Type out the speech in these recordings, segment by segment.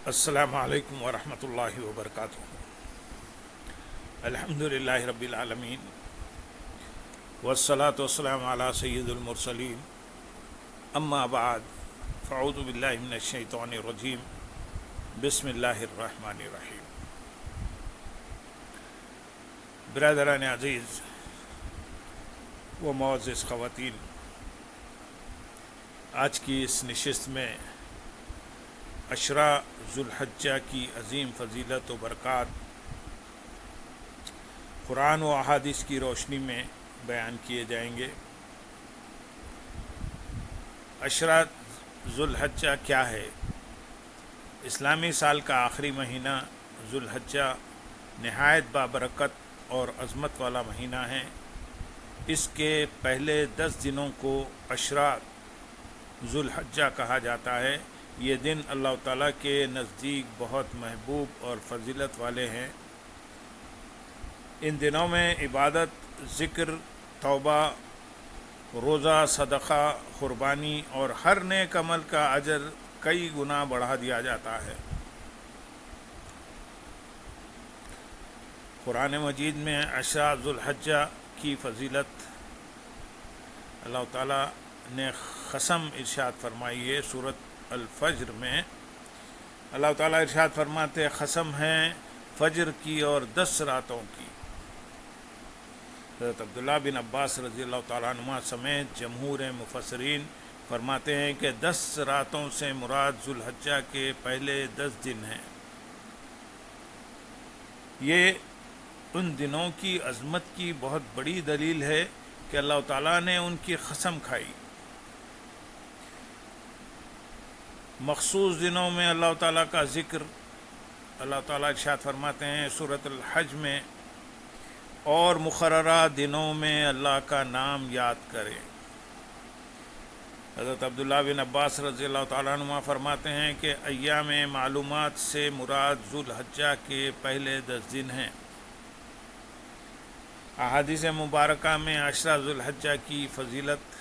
السلام علیکم ورحمۃ اللہ وبرکاتہ۔ الحمد للہ رب العالمین والصلاة والسلام علی سید المرسلین، اما بعد فاعوذ باللہ من الشیطان الرجیم، بسم اللہ الرحمن الرحیم۔ برادران عزیز و معزز خواتین، آج کی اس نشست میں عشرہ ذوالحجہ کی عظیم فضیلت و برکات قرآن و احادیث کی روشنی میں بیان کیے جائیں گے۔ عشرہ ذوالحجہ کیا ہے؟ اسلامی سال کا آخری مہینہ ذوالحجہ نہایت بابرکت اور عظمت والا مہینہ ہے۔ اس کے پہلے 10 دنوں کو عشرہ ذوالحجہ کہا جاتا ہے۔ یہ دن اللہ تعالیٰ کے نزدیک بہت محبوب اور فضیلت والے ہیں۔ ان دنوں میں عبادت، ذکر، توبہ، روزہ، صدقہ، قربانی اور ہر نیک عمل کا اجر کئی گنا بڑھا دیا جاتا ہے۔ قرآن مجید میں عشرہ ذوالحجہ کی فضیلت اللہ تعالیٰ نے قسم ارشاد فرمائی ہے۔ سورۃ الفجر میں اللہ تعالیٰ ارشاد فرماتے، قسم ہے فجر کی اور 10 راتوں کی۔ حضرت عبداللہ بن عباس رضی اللہ تعالیٰ عنہ سمیت جمہور مفسرین فرماتے ہیں کہ 10 راتوں سے مراد ذوالحجہ کے پہلے 10 دن ہیں۔ یہ ان دنوں کی عظمت کی بہت بڑی دلیل ہے کہ اللہ تعالیٰ نے ان کی قسم کھائی۔ مخصوص دنوں میں اللہ تعالیٰ کا ذکر، اللہ تعالیٰ ارشاد فرماتے ہیں سورۃ الحج میں، اور مقررہ دنوں میں اللہ کا نام یاد کریں۔ حضرت عبداللہ بن عباس رضی اللہ تعالیٰ عنہ فرماتے ہیں کہ ایام معلومات سے مراد ذوالحجہ کے پہلے 10 دن ہیں۔ احادیث مبارکہ میں عشرہ ذوالحجہ کی فضیلت،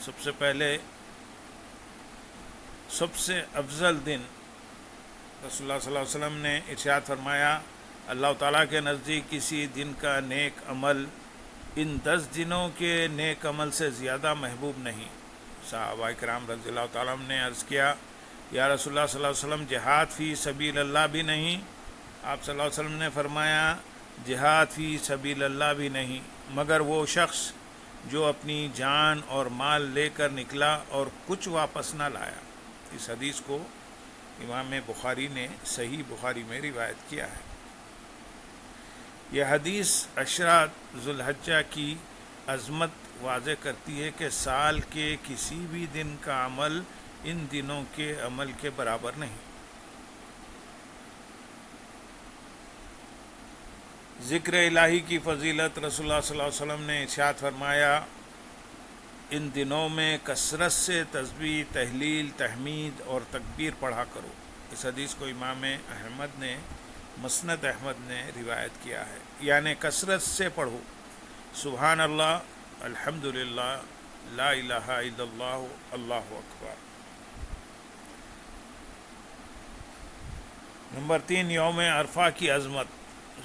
سب سے پہلے سب سے افضل دن رسول اللہ صلی اللہ علیہ وسلم نے ارشاد فرمایا، اللہ تعالیٰ کے نزدیک کسی دن کا نیک عمل ان 10 دنوں کے نیک عمل سے زیادہ محبوب نہیں۔ صحابہ کرام رضی اللہ تعالیٰ عنہ نے عرض کیا، یا رسول اللہ صلی اللہ علیہ وسلم، جہاد فی سبیل اللہ بھی نہیں؟ آپ صلی اللہ علیہ وسلم نے فرمایا، جہاد فی سبیل اللہ بھی نہیں، مگر وہ شخص جو اپنی جان اور مال لے کر نکلا اور کچھ واپس نہ لایا۔ اس حدیث کو امام بخاری نے صحیح بخاری میں روایت کیا ہے۔ یہ حدیث عشرہ ذوالحجہ کی عظمت واضح کرتی ہے کہ سال کے کسی بھی دن کا عمل ان دنوں کے عمل کے برابر نہیں۔ ذکر الہی کی فضیلت، رسول اللہ صلی اللہ علیہ وسلم نے ارشاد فرمایا، ان دنوں میں کثرت سے تسبیح، تحلیل، تحمید اور تکبیر پڑھا کرو۔ اس حدیث کو امام احمد نے، مسند احمد نے روایت کیا ہے، یعنی کثرت سے پڑھو۔ سبحان اللہ، الحمد للہ، لا الہ الا اللہ، اللہ اکبر۔ نمبر 3، یوم عرفہ کی عظمت۔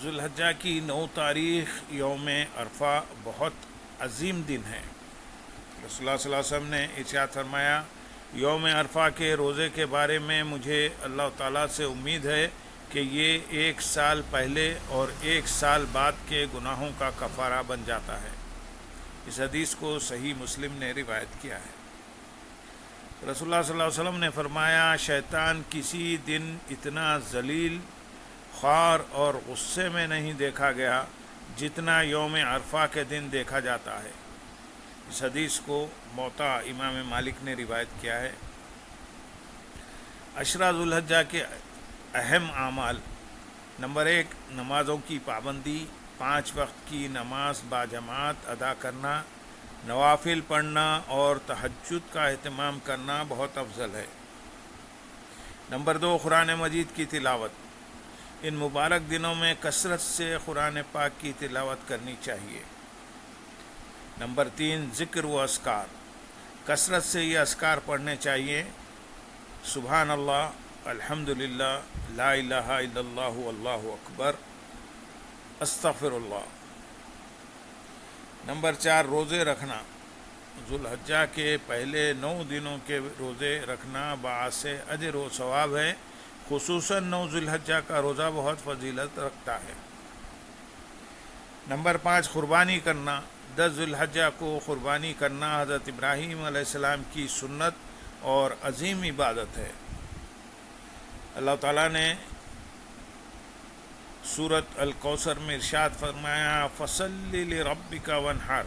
ذوالحجہ کی 9 تاریخ یوم عرفہ بہت عظیم دن ہے۔ رسول اللہ صلی اللہ علیہ وسلم نے ارشاد فرمایا، یوم عرفہ کے روزے کے بارے میں مجھے اللہ تعالیٰ سے امید ہے کہ یہ 1 سال پہلے اور 1 سال بعد کے گناہوں کا کفارہ بن جاتا ہے۔ اس حدیث کو صحیح مسلم نے روایت کیا ہے۔ رسول اللہ صلی اللہ علیہ وسلم نے فرمایا، شیطان کسی دن اتنا ذلیل، خوار اور غصے میں نہیں دیکھا گیا جتنا یوم عرفہ کے دن دیکھا جاتا ہے۔ اس حدیث کو موطا امام مالک نے روایت کیا ہے۔ عشرہ ذوالحجہ کے اہم اعمال: نمبر 1، نمازوں کی پابندی، 5 وقت کی نماز باجماعت ادا کرنا، نوافل پڑھنا اور تہجد کا اہتمام کرنا بہت افضل ہے۔ نمبر 2، قرآن مجید کی تلاوت۔ ان مبارک دنوں میں کثرت سے قرآن پاک کی تلاوت کرنی چاہیے۔ نمبر 3، ذکر و اذکار۔ کثرت سے یہ اذکار پڑھنے چاہیے۔ سبحان اللہ، الحمد للہ، لا الہ الا اللہ واللہ اکبر، استغفر اللہ۔ نمبر 4، روزے رکھنا۔ ذوالحجہ کے پہلے 9 دنوں کے روزے رکھنا باعث اجر و ثواب ہے، خصوصاً 9 ذوالحجہ کا روزہ بہت فضیلت رکھتا ہے۔ نمبر 5، قربانی کرنا۔ 10 ذوالحجہ کو قربانی کرنا حضرت ابراہیم علیہ السلام کی سنت اور عظیم عبادت ہے۔ اللہ تعالیٰ نے سورۃ الکوثر میں ارشاد فرمایا، فَصَلِّ لِرَبِّكَ وَانْحَرْ،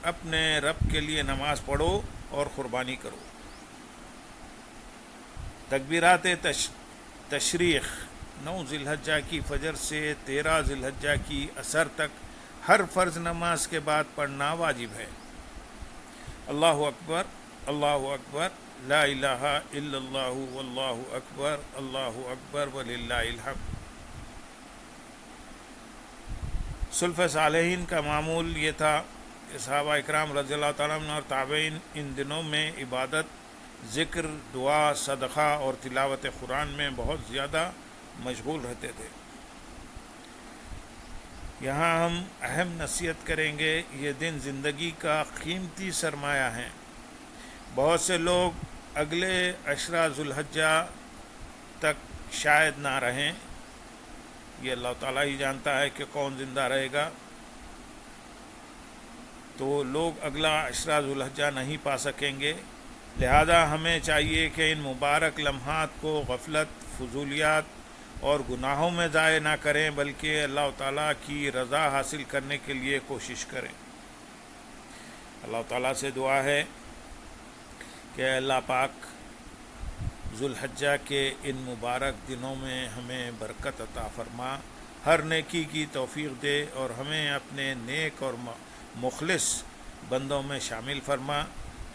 اپنے رب کے لیے نماز پڑھو اور قربانی کرو۔ تکبیرات تشریق 9 ذوالحجہ کی فجر سے 13 ذوالحجہ کی عصر تک ہر فرض نماز کے بعد پڑھنا واجب ہے۔ اللہ اکبر، اللہ اکبر، لا الہ الا اللہ واللہ اکبر، اللہ اکبر وللہ الحمد۔ سلف صالحین کا معمول یہ تھا کہ صحابہ اکرام رضی اللہ تعالیٰ عنہ اور تابعین ان دنوں میں عبادت، ذکر، دعا، صدقہ اور تلاوت قرآن میں بہت زیادہ مشغول رہتے تھے۔ یہاں ہم اہم نصیحت کریں گے، یہ دن زندگی کا قیمتی سرمایہ ہیں۔ بہت سے لوگ اگلے 10 ذوالحجہ تک شاید نہ رہیں، یہ اللہ تعالیٰ ہی جانتا ہے کہ کون زندہ رہے گا، تو لوگ اگلا 10 ذوالحجہ نہیں پا سکیں گے۔ لہذا ہمیں چاہیے کہ ان مبارک لمحات کو غفلت، فضولیات اور گناہوں میں ضائع نہ کریں، بلکہ اللہ تعالیٰ کی رضا حاصل کرنے کے لیے کوشش کریں۔ اللہ تعالیٰ سے دعا ہے کہ اللہ پاک ذوالحجہ کے ان مبارک دنوں میں ہمیں برکت عطا فرما، ہر نیکی کی توفیق دے اور ہمیں اپنے نیک اور مخلص بندوں میں شامل فرما،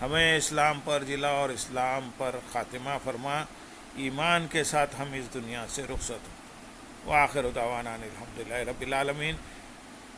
ہمیں اسلام پر جلا اور اسلام پر خاتمہ فرما، ایمان کے ساتھ ہم اس دنیا سے رخصت ہوں۔ وآخر دعوانا الحمدللہ رب العالمین۔